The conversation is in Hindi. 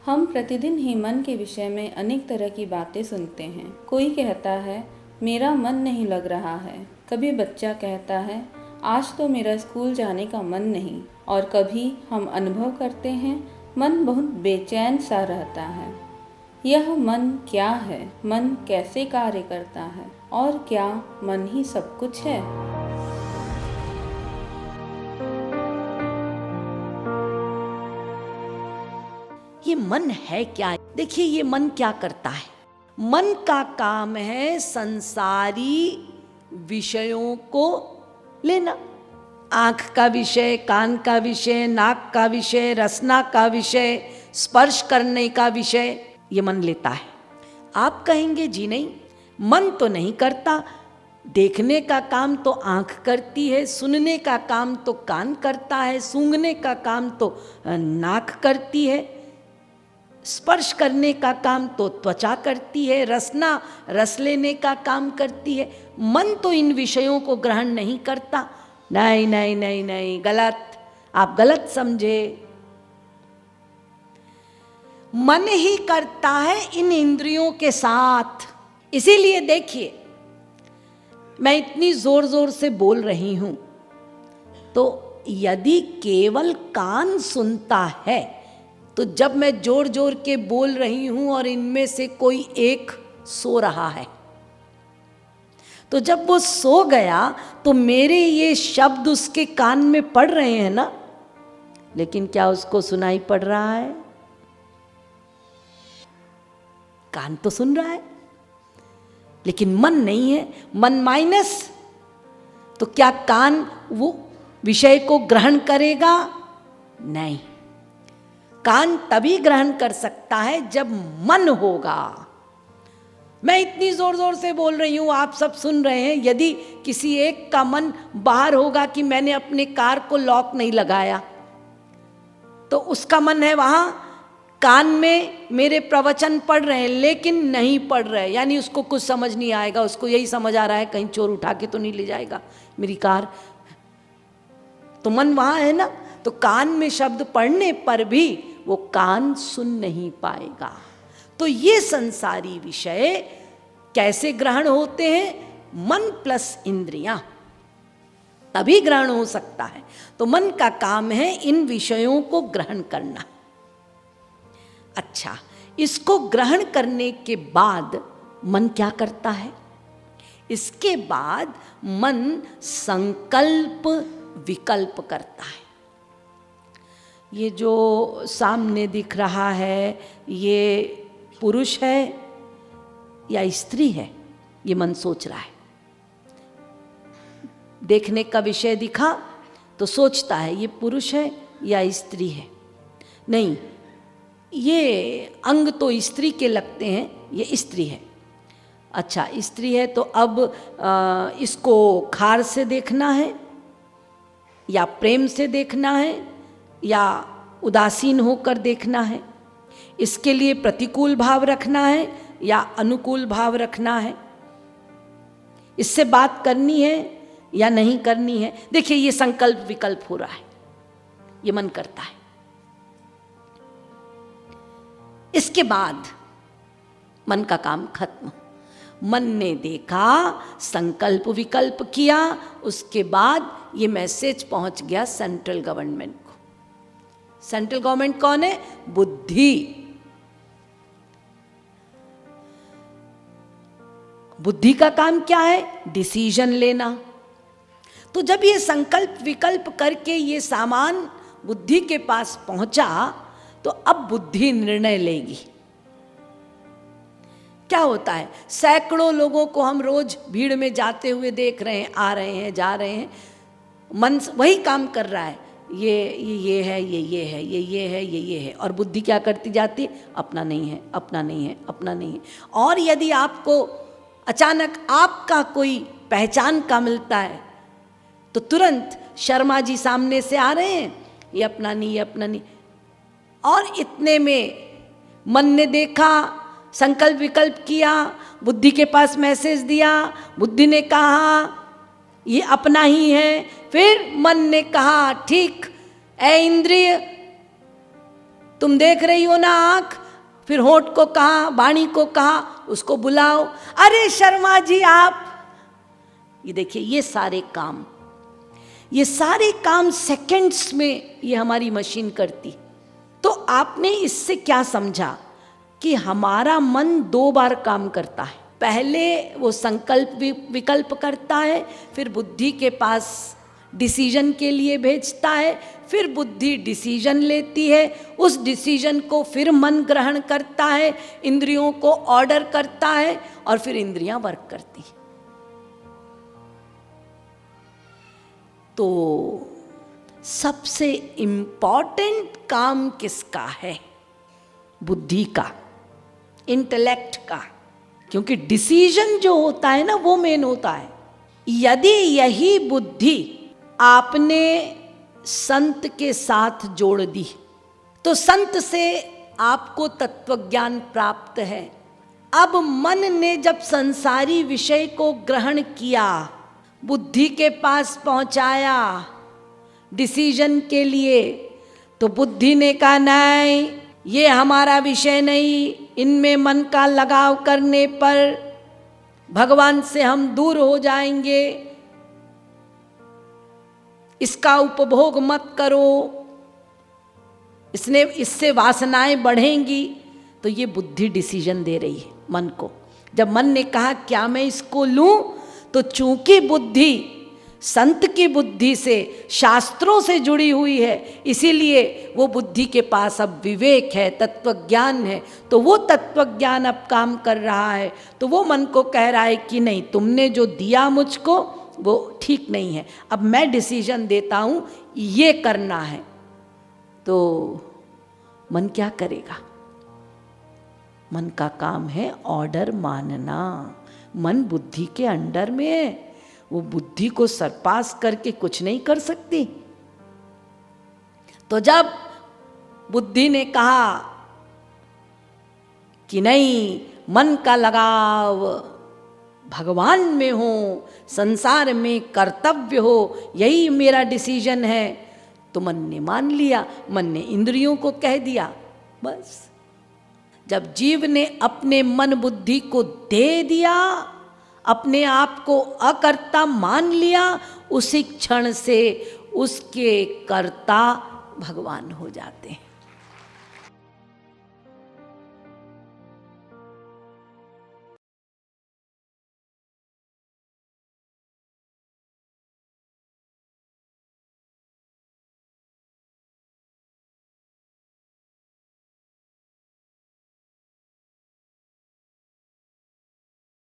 हम प्रतिदिन ही मन के विषय में अनेक तरह की बातें सुनते हैं। कोई कहता है मेरा मन नहीं लग रहा है, कभी बच्चा कहता है आज तो मेरा स्कूल जाने का मन नहीं, और कभी हम अनुभव करते हैं मन बहुत बेचैन सा रहता है। यह मन क्या है, मन कैसे कार्य करता है, और क्या मन ही सब कुछ है? ये मन है क्या? देखिए, ये मन क्या करता है? मन का काम है संसारी विषयों को लेना। आंख का विषय, कान का विषय, नाक का विषय, रसना का विषय, स्पर्श करने का विषय, ये मन लेता है। आप कहेंगे जी नहीं, मन तो नहीं करता। देखने का काम तो आंख करती है, सुनने का काम तो कान करता है, सूंघने का काम तो नाक करती है, स्पर्श करने का काम तो त्वचा करती है, रसना रस लेने का काम करती है। मन तो इन विषयों को ग्रहण नहीं करता। नहीं नहीं नहीं नहीं, गलत, आप गलत समझे। मन ही करता है इन इंद्रियों के साथ। इसीलिए देखिए, मैं इतनी जोर जोर से बोल रही हूं, तो यदि केवल कान सुनता है तो जब मैं जोर जोर के बोल रही हूं और इनमें से कोई एक सो रहा है, तो जब वो सो गया तो मेरे ये शब्द उसके कान में पड़ रहे हैं ना, लेकिन क्या उसको सुनाई पड़ रहा है? कान तो सुन रहा है, लेकिन मन नहीं है। मन माइनस। तो क्या कान वो विषय को ग्रहण करेगा? नहीं। कान तभी ग्रहण कर सकता है जब मन होगा। मैं इतनी जोर जोर से बोल रही हूं, आप सब सुन रहे हैं। यदि किसी एक का मन बाहर होगा कि मैंने अपने कार को लॉक नहीं लगाया, तो उसका मन है वहां, कान में मेरे प्रवचन पढ़ रहे हैं लेकिन नहीं पढ़ रहे, यानी उसको कुछ समझ नहीं आएगा। उसको यही समझ आ रहा है कहीं चोर उठा के तो नहीं ले जाएगा मेरी कार। तो मन वहां है ना। तो कान में शब्द पढ़ने पर भी वो कान सुन नहीं पाएगा। तो ये संसारी विषय कैसे ग्रहण होते हैं? मन प्लस इंद्रियां, तभी ग्रहण हो सकता है। तो मन का काम है इन विषयों को ग्रहण करना। अच्छा, इसको ग्रहण करने के बाद मन क्या करता है? इसके बाद मन संकल्प विकल्प करता है। ये जो सामने दिख रहा है, ये पुरुष है या स्त्री है, ये मन सोच रहा है। देखने का विषय दिखा तो सोचता है ये पुरुष है या स्त्री है। नहीं, ये अंग तो स्त्री के लगते हैं, ये स्त्री है। अच्छा, स्त्री है तो अब इसको खार से देखना है या प्रेम से देखना है या उदासीन होकर देखना है? इसके लिए प्रतिकूल भाव रखना है या अनुकूल भाव रखना है? इससे बात करनी है या नहीं करनी है? देखिए, ये संकल्प विकल्प हो रहा है, ये मन करता है। इसके बाद मन का काम खत्म। मन ने देखा, संकल्प विकल्प किया, उसके बाद ये मैसेज पहुंच गया सेंट्रल गवर्नमेंट को। सेंट्रल गवर्नमेंट कौन है? बुद्धि। बुद्धि का काम क्या है? डिसीजन लेना। तो जब ये संकल्प विकल्प करके ये सामान बुद्धि के पास पहुंचा, तो अब बुद्धि निर्णय लेगी। क्या होता है? सैकड़ों लोगों को हम रोज भीड़ में जाते हुए देख रहे हैं, आ रहे हैं, जा रहे हैं। मन वही काम कर रहा है, ये है, ये है, ये है, ये है। और बुद्धि क्या करती जाती? अपना नहीं है, अपना नहीं है, अपना नहीं है। और यदि आपको अचानक आपका कोई पहचान का मिलता है, तो तुरंत शर्मा जी सामने से आ रहे हैं, ये अपना नहीं, ये अपना नहीं। और इतने में मन ने देखा, संकल्प विकल्प किया, बुद्धि के पास मैसेज दिया, बुद्धि ने कहा ये अपना ही है। फिर मन ने कहा ठीक, ऐ इंद्रिय तुम देख रही हो ना आंख, फिर होठ को कहा, वाणी को कहा, उसको बुलाओ, अरे शर्मा जी आप। ये देखिए ये सारे काम सेकंड्स में ये हमारी मशीन करती। तो आपने इससे क्या समझा कि हमारा मन 2 बार काम करता है। पहले वो संकल्प विकल्प करता है, फिर बुद्धि के पास डिसीजन के लिए भेजता है, फिर बुद्धि डिसीजन लेती है, उस डिसीजन को फिर मन ग्रहण करता है, इंद्रियों को ऑर्डर करता है और फिर इंद्रियां वर्क करती है। तो सबसे इंपॉर्टेंट काम किसका है? बुद्धि का, इंटेलेक्ट का, क्योंकि डिसीजन जो होता है ना वो मेन होता है। यदि यही बुद्धि आपने संत के साथ जोड़ दी तो संत से आपको तत्वज्ञान प्राप्त है। अब मन ने जब संसारी विषय को ग्रहण किया, बुद्धि के पास पहुंचाया डिसीजन के लिए, तो बुद्धि ने कहा नहीं, ये हमारा विषय नहीं, इनमें मन का लगाव करने पर भगवान से हम दूर हो जाएंगे, इसका उपभोग मत करो, इससे वासनाएं बढ़ेंगी। तो ये बुद्धि डिसीजन दे रही है मन को। जब मन ने कहा क्या मैं इसको लूं, तो चूंकि बुद्धि संत की बुद्धि से, शास्त्रों से जुड़ी हुई है, इसीलिए वो बुद्धि के पास अब विवेक है, तत्वज्ञान है। तो वो तत्वज्ञान अब काम कर रहा है। तो वो मन को कह रहा है कि नहीं, तुमने जो दिया मुझको वो ठीक नहीं है, अब मैं डिसीजन देता हूं ये करना है। तो मन क्या करेगा? मन का काम है ऑर्डर मानना। मन बुद्धि के अंडर में है, वो बुद्धि को सरपास करके कुछ नहीं कर सकती। तो जब बुद्धि ने कहा कि नहीं, मन का लगाव भगवान में हो, संसार में कर्तव्य हो, यही मेरा डिसीजन है, तो मन ने मान लिया, मन ने इंद्रियों को कह दिया। बस जब जीव ने अपने मन बुद्धि को दे दिया, अपने आप को अकर्ता मान लिया, उसी क्षण से उसके कर्ता भगवान हो जाते हैं।